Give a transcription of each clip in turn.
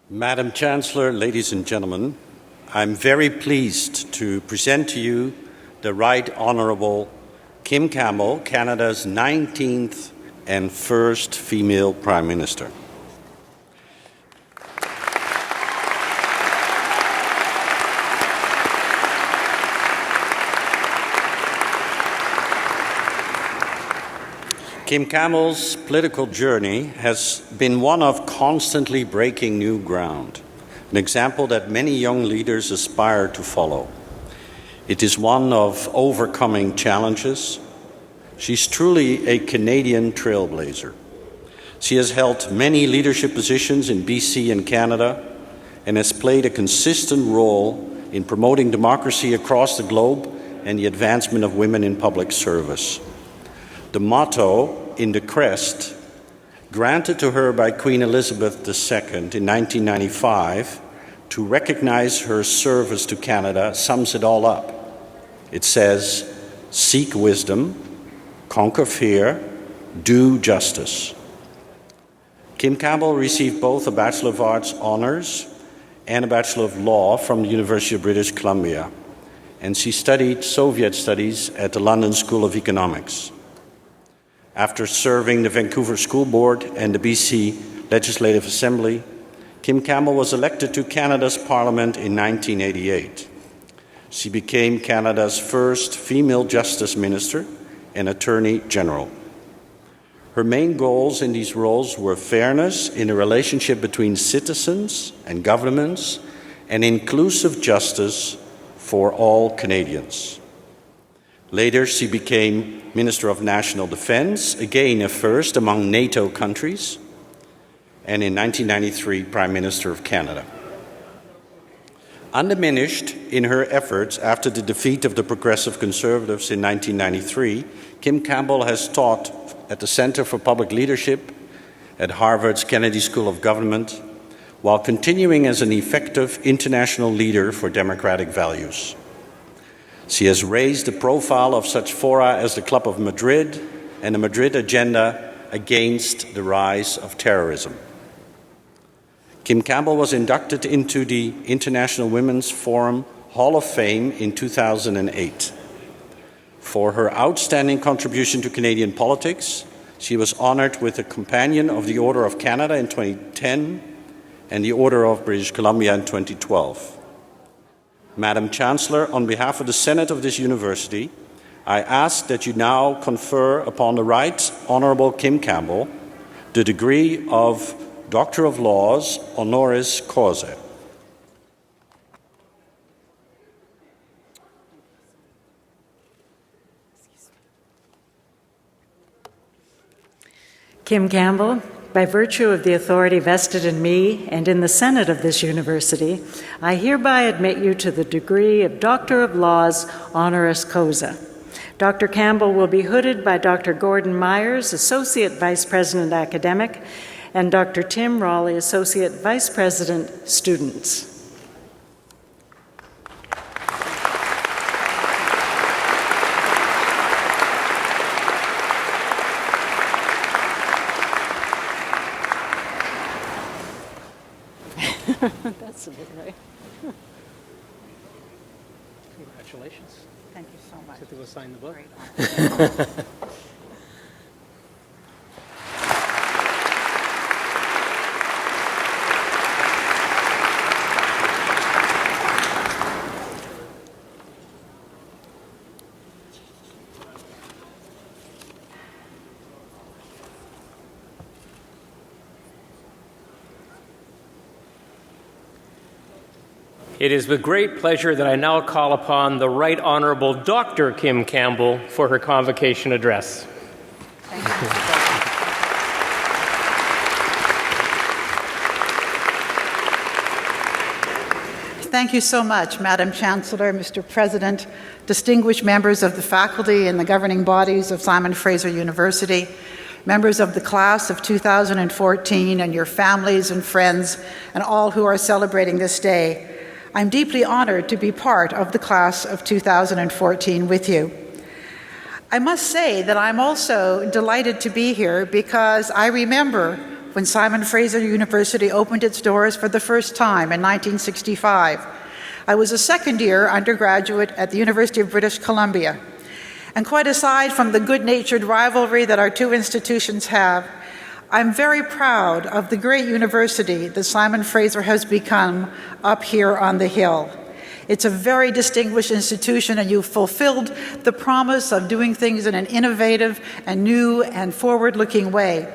Madam Chancellor, ladies and gentlemen, I'm very pleased to present to you the Right Honourable Kim Campbell, Canada's 19th and first female Prime Minister. Kim Campbell's political journey has been one of constantly breaking new ground, an example that many young leaders aspire to follow. It is one of overcoming challenges. She's truly a Canadian trailblazer. She has held many leadership positions in BC and Canada and has played a consistent role in promoting democracy across the globe and the advancement of women in public service. The motto in the crest, granted to her by Queen Elizabeth II in 1995 to recognize her service to Canada, sums it all up. It says, "Seek wisdom, conquer fear, do justice." Kim Campbell received both a Bachelor of Arts honours and a Bachelor of Law from the University of British Columbia, and she studied Soviet Studies at the London School of Economics. After serving the Vancouver School Board and the BC Legislative Assembly, Kim Campbell was elected to Canada's Parliament in 1988. She became Canada's first female Justice Minister and Attorney General. Her main goals in these roles were fairness in the relationship between citizens and governments and inclusive justice for all Canadians. Later, she became Minister of National Defence, again a first among NATO countries, and in 1993, Prime Minister of Canada. Undiminished in her efforts after the defeat of the Progressive Conservatives in 1993, Kim Campbell has taught at the Centre for Public Leadership at Harvard's Kennedy School of Government, while continuing as an effective international leader for democratic values. She has raised the profile of such fora as the Club of Madrid and the Madrid Agenda against the rise of terrorism. Kim Campbell was inducted into the International Women's Forum Hall of Fame in 2008. For her outstanding contribution to Canadian politics, she was honoured with a Companion of the Order of Canada in 2010 and the Order of British Columbia in 2012. Madam Chancellor, on behalf of the Senate of this university, I ask that you now confer upon the Right Honourable Kim Campbell the degree of Doctor of Laws, honoris causa. Kim Campbell, by virtue of the authority vested in me and in the Senate of this university, I hereby admit you to the degree of Doctor of Laws, honoris causa. Dr. Campbell will be hooded by Dr. Gordon Myers, Associate Vice President Academic, and Dr. Tim Raleigh, Associate Vice President Students. That's a bit right. Congratulations. Thank you so much. Get to go sign the book. Great. It is with great pleasure that I now call upon the Right Honourable Dr. Kim Campbell for her convocation address. Thank you. Thank you so much, Madam Chancellor, Mr. President, distinguished members of the faculty and the governing bodies of Simon Fraser University, members of the class of 2014 and your families and friends, and all who are celebrating this day. I'm deeply honored to be part of the class of 2014 with you. I must say that I'm also delighted to be here because I remember when Simon Fraser University opened its doors for the first time in 1965. I was a second-year undergraduate at the University of British Columbia. And quite aside from the good-natured rivalry that our two institutions have, I'm very proud of the great university that Simon Fraser has become up here on the Hill. It's a very distinguished institution, and you've fulfilled the promise of doing things in an innovative and new and forward-looking way.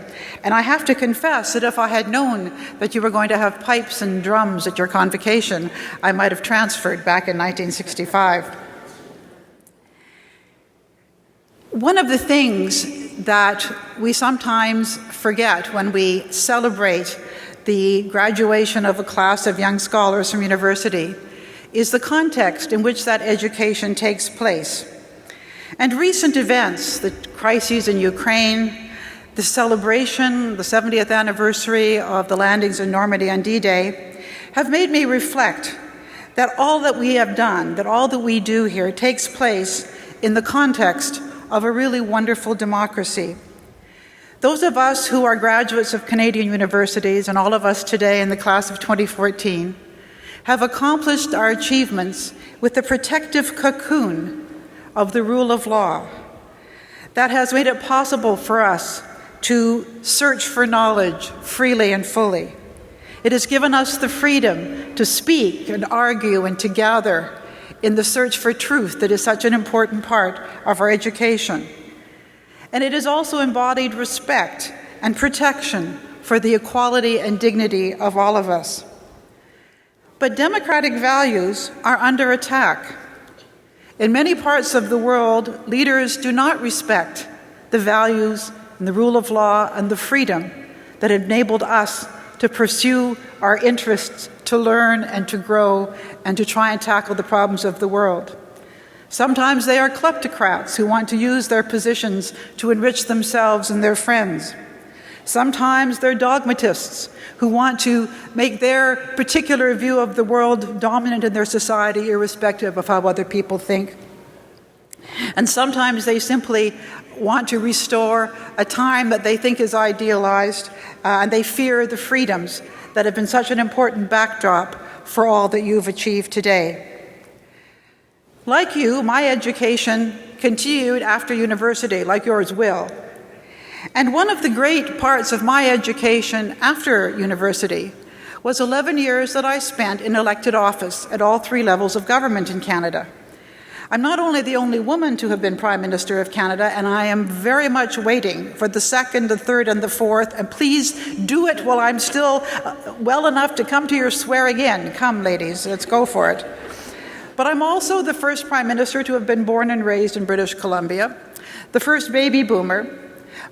And I have to confess that if I had known that you were going to have pipes and drums at your convocation, I might have transferred back in 1965. One of the things that we sometimes forget when we celebrate the graduation of a class of young scholars from university is the context in which that education takes place. And recent events, the crises in Ukraine, the celebration, the 70th anniversary of the landings in Normandy on D-Day, have made me reflect that all that we have done, that all that we do here takes place in the context of a really wonderful democracy. Those of us who are graduates of Canadian universities, and all of us today in the class of 2014, have accomplished our achievements with the protective cocoon of the rule of law that has made it possible for us to search for knowledge freely and fully. It has given us the freedom to speak and argue and to gather in the search for truth that is such an important part of our education. And it has also embodied respect and protection for the equality and dignity of all of us. But democratic values are under attack. In many parts of the world, leaders do not respect the values and the rule of law and the freedom that enabled us to pursue our interests, to learn and to grow and to try and tackle the problems of the world. Sometimes they are kleptocrats who want to use their positions to enrich themselves and their friends. Sometimes they're dogmatists who want to make their particular view of the world dominant in their society, irrespective of how other people think. And sometimes they simply want to restore a time that they think is idealized, and they fear the freedoms that have been such an important backdrop for all that you've achieved today. Like you, my education continued after university, like yours will. And one of the great parts of my education after university was 11 years that I spent in elected office at all three levels of government in Canada. I'm not only the only woman to have been Prime Minister of Canada, and I am very much waiting for the second, the third, and the fourth, and please do it while I'm still well enough to come to your swearing in. Come, ladies, let's go for it. But I'm also the first Prime Minister to have been born and raised in British Columbia, the first baby boomer,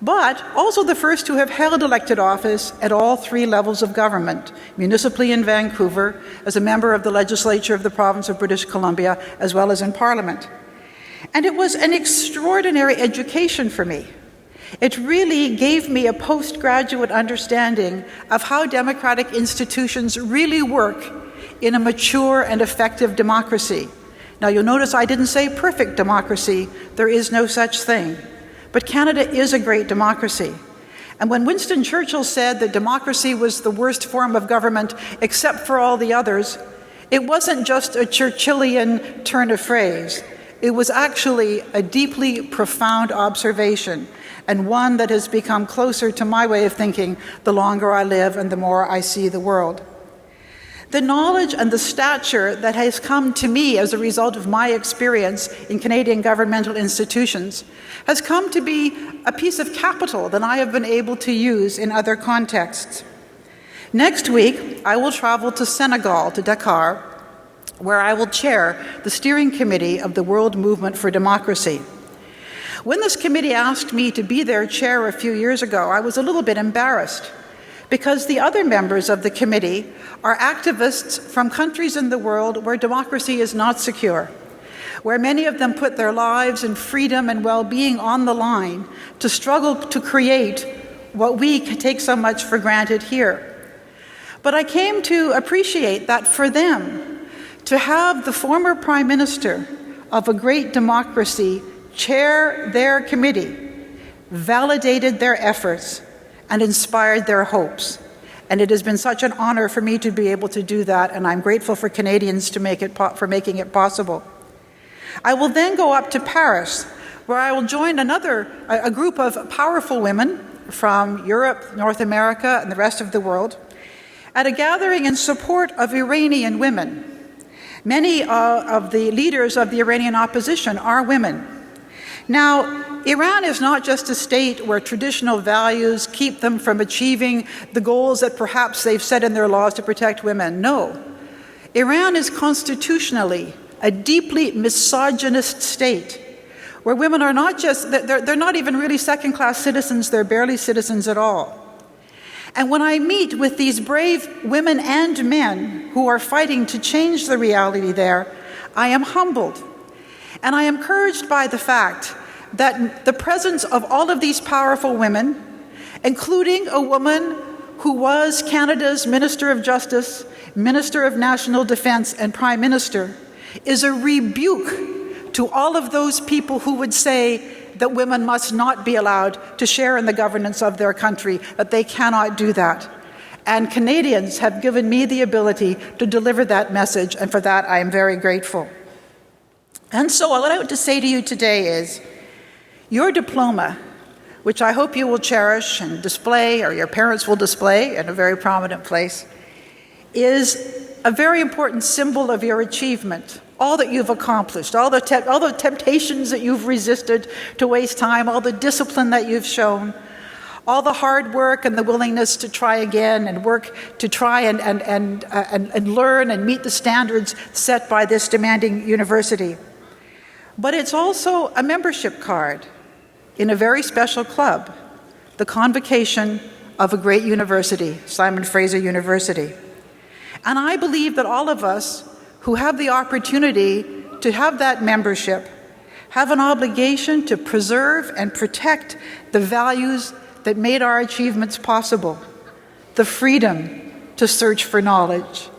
but also the first to have held elected office at all three levels of government, municipally in Vancouver, as a member of the legislature of the province of British Columbia, as well as in Parliament. And it was an extraordinary education for me. It really gave me a postgraduate understanding of how democratic institutions really work in a mature and effective democracy. Now, you'll notice I didn't say perfect democracy. There is no such thing. But Canada is a great democracy. And when Winston Churchill said that democracy was the worst form of government except for all the others, it wasn't just a Churchillian turn of phrase. It was actually a deeply profound observation, and one that has become closer to my way of thinking the longer I live and the more I see the world. The knowledge and the stature that has come to me as a result of my experience in Canadian governmental institutions has come to be a piece of capital that I have been able to use in other contexts. Next week, I will travel to Senegal, to Dakar, where I will chair the steering committee of the World Movement for Democracy. When this committee asked me to be their chair a few years ago, I was a little bit embarrassed, because the other members of the committee are activists from countries in the world where democracy is not secure, where many of them put their lives and freedom and well-being on the line to struggle to create what we take so much for granted here. But I came to appreciate that for them, to have the former Prime Minister of a great democracy chair their committee validated their efforts and inspired their hopes. And it has been such an honor for me to be able to do that, and I'm grateful for Canadians for making it possible. I will then go up to Paris, where I will join a group of powerful women from Europe, North America, and the rest of the world, at a gathering in support of Iranian women. Many of the leaders of the Iranian opposition are women. Now, Iran is not just a state where traditional values keep them from achieving the goals that perhaps they've set in their laws to protect women. No. Iran is constitutionally a deeply misogynist state where women are not just, they're not even really second-class citizens, they're barely citizens at all. And when I meet with these brave women and men who are fighting to change the reality there, I am humbled. And I am encouraged by the fact that the presence of all of these powerful women, including a woman who was Canada's Minister of Justice, Minister of National Defence, and Prime Minister, is a rebuke to all of those people who would say that women must not be allowed to share in the governance of their country, that they cannot do that. And Canadians have given me the ability to deliver that message, and for that I am very grateful. And so what I want to say to you today is, your diploma, which I hope you will cherish and display, or your parents will display in a very prominent place, is a very important symbol of your achievement, all that you've accomplished, all the temptations that you've resisted to waste time, all the discipline that you've shown, all the hard work and the willingness to try again and work to try and learn and meet the standards set by this demanding university. But it's also a membership card in a very special club, the convocation of a great university, Simon Fraser University. And I believe that all of us who have the opportunity to have that membership have an obligation to preserve and protect the values that made our achievements possible. The freedom to search for knowledge,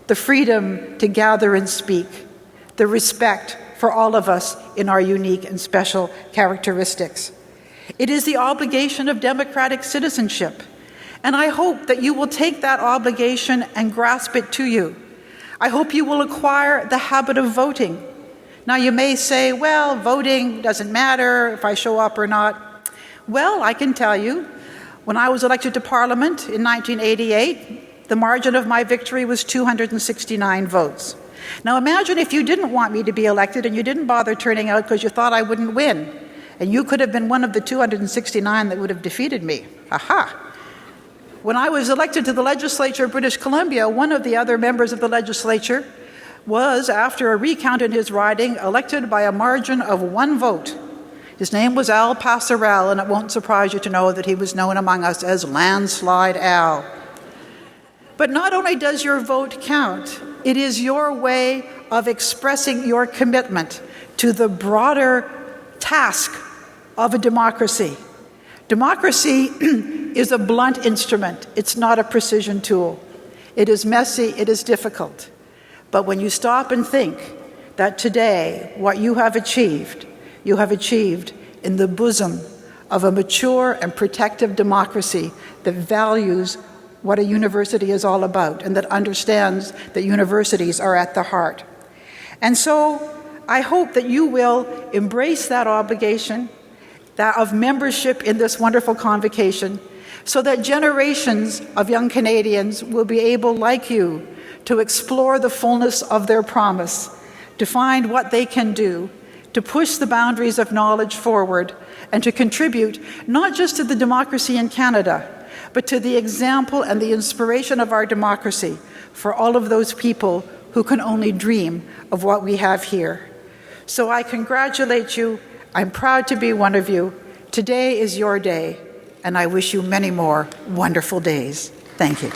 the freedom to gather and speak, the respect for all of us in our unique and special characteristics. It is the obligation of democratic citizenship, and I hope that you will take that obligation and grasp it to you. I hope you will acquire the habit of voting. Now you may say, well, voting doesn't matter if I show up or not. Well, I can tell you, when I was elected to Parliament in 1988, the margin of my victory was 269 votes. Now imagine if you didn't want me to be elected and you didn't bother turning out because you thought I wouldn't win, and you could have been one of the 269 that would have defeated me. Aha! When I was elected to the legislature of British Columbia, one of the other members of the legislature was, after a recount in his riding, elected by a margin of 1 vote. His name was Al Passerelle, and it won't surprise you to know that he was known among us as Landslide Al. But not only does your vote count, it is your way of expressing your commitment to the broader task of a democracy. Democracy is a blunt instrument. It's not a precision tool. It is messy, it is difficult. But when you stop and think that today what you have achieved in the bosom of a mature and protective democracy that values what a university is all about and that understands that universities are at the heart. And so I hope that you will embrace that obligation, that of membership in this wonderful convocation, so that generations of young Canadians will be able, like you, to explore the fullness of their promise, to find what they can do, to push the boundaries of knowledge forward, and to contribute not just to the democracy in Canada, but to the example and the inspiration of our democracy for all of those people who can only dream of what we have here. So I congratulate you. I'm proud to be one of you. Today is your day, and I wish you many more wonderful days. Thank you.